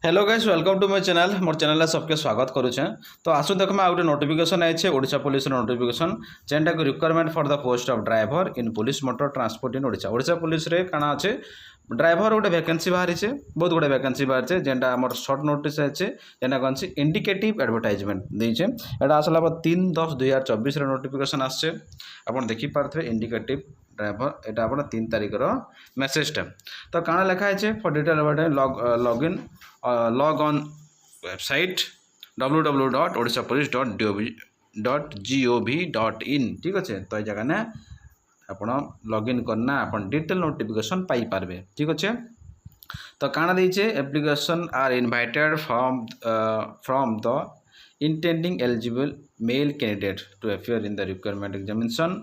Hello guys, welcome to my channel. मोर channel सबके स्वागत करुचे। तो आसु देखमा आ गोटे नोटिफिकेशन आइछे ओडिशा पुलिस नोटिफिकेशन जेनटा को requirement for the post of driver in police motor transport in Odisha. Odisha police रे काना अच्छे ड्राइवर गोटे वैकेंसी बाहरी छे, बहुत गुड़े वैकेंसी बाहर छे जेनटा हमर शॉर्ट नोटिस अच्छे जेना कौन सी इंडिकेटिव एडवर्टाइजमेंट देछे। एटा आसला 3/10/2024 रे नोटिफिकेशन आछे। आपण देखि पारथरे इंडिकेटिव ड्राइवर एटा आपण 3 तारिख रो मेसेजटा। तो काना लिखा है for detail log in log on website www.odishapolice.gov.in। ठीक अच्छे। तो ये जगह ने आपण लॉगिन करना आपण डिटेल नोटिफिकेशन पाई पारबे। ठीक अच्छे। तो काना देछे application are invited from the intending eligible male candidate to appear in the requirement examination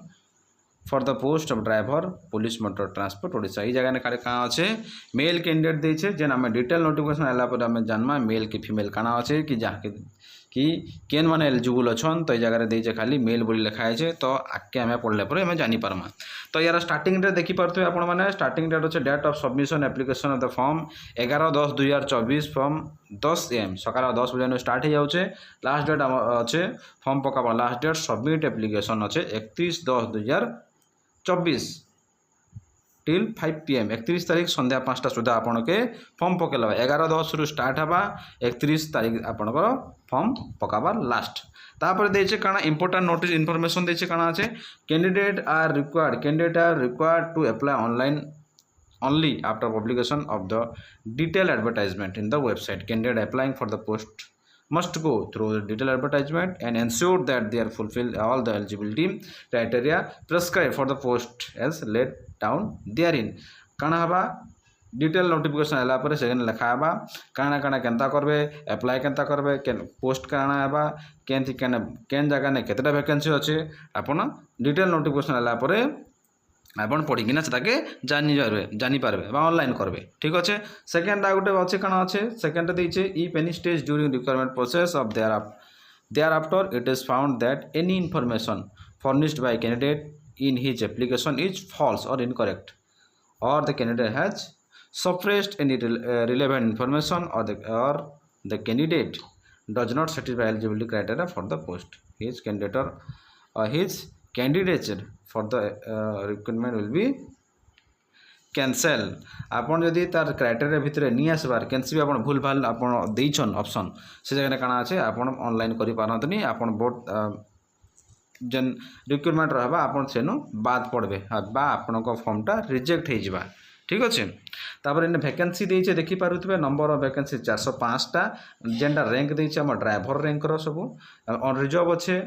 for the post of driver police motor transport Odisha. ये जगह खाली कहाँ अच्छे मेल कैंडिडेट देछे जेन आम डिटेल नोटिफिकेशन आला पर आम जानमा मेल कि फीमेल काना अच्छे कि जहाँ कि केन माने एलिजिबल अच्छन। तो ये जगह देछे खाली मेल बोली लिखा है। तो आगे आम पढ़ले पर आम जानी पारमा। तो यार स्टार्टिंग डेट देखि पारथि आपण माने स्टार्टिंग डेट अच्छे date of submission application of the form 11/10/2024 from 10 AM सकाल 10 बजे स्टार्ट हो जाऊे। लास्ट डेट अच्छे फॉर्म पकाबा लास्ट डेट सबमिट एप्लिकेशन अच्छे 31/10/2024 टिल 5 PM 31 तारीख संध्या 5टा सुधा आपण के फॉर्म पकेला। 11/10 रु स्टार्ट हवा 31 तारीख आपणकर फॉर्म पकाबा लास्ट। तापर देछे काना इंपोर्टेंट नोटिस इन्फॉर्मेशन देछे काना আছে candidate are required to apply online only after publication of the detailed advertisement in the website. Candidate applying for the post must go through the detailed advertisement and ensure that they are fulfill all the eligibility criteria prescribed for the post as laid down therein. काना हवा detail notification आला पर से लिखा हवा काना काना केनता करबे अप्लाई केनता करबे केन पोस्ट काना हवा केन केन जगह ने केतटा वैकेंसी अच्छे आपण डिटेल नोटिफिकेशन आला पर आपण पढ़िकिना से जानी पारबे ऑनलाइन करबे। ठीक अच्छे। सेकेंड आ गोटे अच्छे काना अच्छे सेकेंड देछे if any stage during requirement process of thereafter it is found that any information furnished by candidate in his application is false or incorrect, or the candidate has suppressed any relevant information, or the candidate does not satisfy eligibility criteria for the post, his candidature for the requirement will be cancel. आपन जदि तार criteria भितर नहीं आसबार कैंसी भी आपन भूल भाल आपन देइछन ऑप्शन से जगह काना আছে आपन ऑनलाइन करि पारंतनी आपन बोट जन रिक्वायरमेंट रहबा आपन सेनु बाद पड़बे बा आपन को फॉर्मटा रिजेक्ट हो जिबा। ठीक अच्छे। तापर इन वैकेंसी देइछे देखि पारुथबे नंबर ऑफ वैकेंसी 405 टा जेंडा रैंक देइछे हम ड्राइवर रैंक रो सब ऑन रिजर्व अच्छे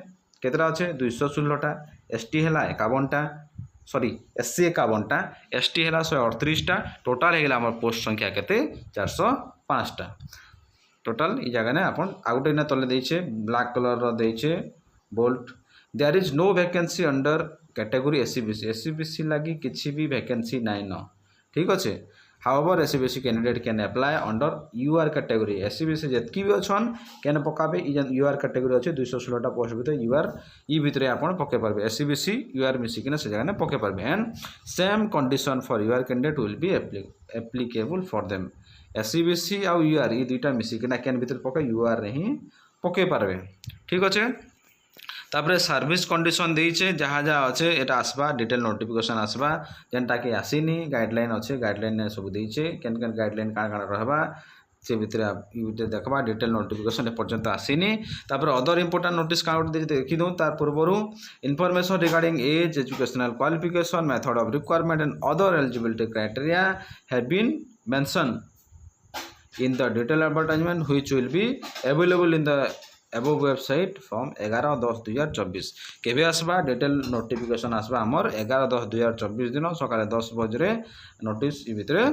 केतरा अच्छे 216 टा एसटी हैला 51 टा सॉरी एससी 51 टा एसटी है 138 टा टोटाल है पोस्ट संख्या केते 405 टा टोटाल ये जगह ने आपन आउटे ने तले देछे ब्लैक कलर रो देछे bold there is no vacancy under category SCBC लगी किछि भी वैकेंसी नाइ न। ठीक अच्छे। However SCBC candidate can apply under UR category SCBC जतकी भी अच्छन कैन पकाबे यूआर कैटेगरी अच्छे 216 टा पोस्ट भितर यूआर ई भितर आपन पके पारबे एससीबीसी यूआर मिसिकिना से जगह ने पके पारबे and same condition for UR candidate will be applicable for them. SCBC आ यूआर ई दुईटा मिसिकिना कैन भितर पके यूआर रे ही पके पारबे। ठीक अच्छे। तापर सर्विस कंडीशन देइछे जहाँ जहाँ अच्छे एटा आसबा डिटेल नोटिफिकेशन आसबा जेनटा कि आसीनी गाइडलाइन अच्छे गाइडलाइन ने सब देइछे केन केन गाइडलाइन काण काण रहबा से भितर देखबा डिटेल नोटिफिकेशन ए पर्यंत आसीनी। तापर अदर इंपोर्टेंट नोटिस काउंट देखि दो तार पूर्वरु information regarding age educational qualification method of requirement and other eligibility criteria have been mention in the detailed advertisement which will be available in the above website from 11/10/2024। केबे आसबा detail notification आसबा हमर 11/10/2024 दिन सकाले 10 बजे notice इ भितरे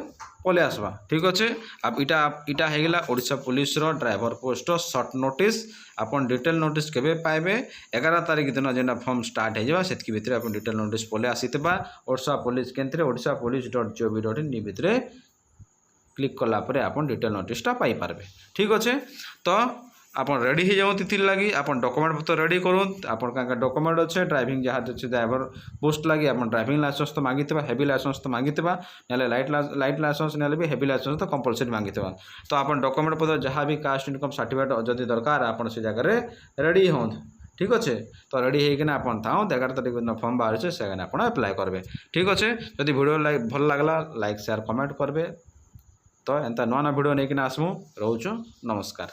पले आसबा। ठीक अच्छे। अब इटा हे गेला ओडिशा पुलिस रो ड्राइवर पोस्ट शॉर्ट नोटिस आपन डिटेल नोटिस केबे पाइबे 11 तारिख दिन जेना फॉर्म स्टार्ट हे जाबा सेतकी भितरे आपन डिटेल नोटिस पले आसीतबा ओडिशा पुलिस केंद्रे odishapolice.gov.in भितरे क्लिक कला परे आपन डिटेल नोटिसटा पाई पारबे। ठीक अच्छे। तो आपन रेडी हो जाऊँ तिथिर लगी आपन डॉक्यूमेंट पत्र रेडी करूँ आपन का डॉक्यूमेंट अच्छे ड्राइविंग जहाँ अच्छे ड्राइवर पोस्ट लगी आपन ड्राइविंग लाइसेंस तो मांगिथिबा हेवी लाइसेंस तो मांगिथिबा नाले लाइट लाइसेंस नाले भी हेवी लाइसेंस तो कंपलसरी मांगिथिबा तो आपन डॉक्यूमेंट पत्र जहाँ भी कास्ट इनकम सर्टिफिकेट जदि दरकार आपन से जगह रेडी हों ठीक अच्छे तो रेडी होना आपन था 11 तारीख दिन फॉर्म बाहर से आप अप्लाई करेंगे ठीक अच्छे जदि वीडियो भल लगला लाइक शेयर कमेंट करेंगे तो एंता नुआ नुआ वीडियो नहीं आसमु रोचु नमस्कार।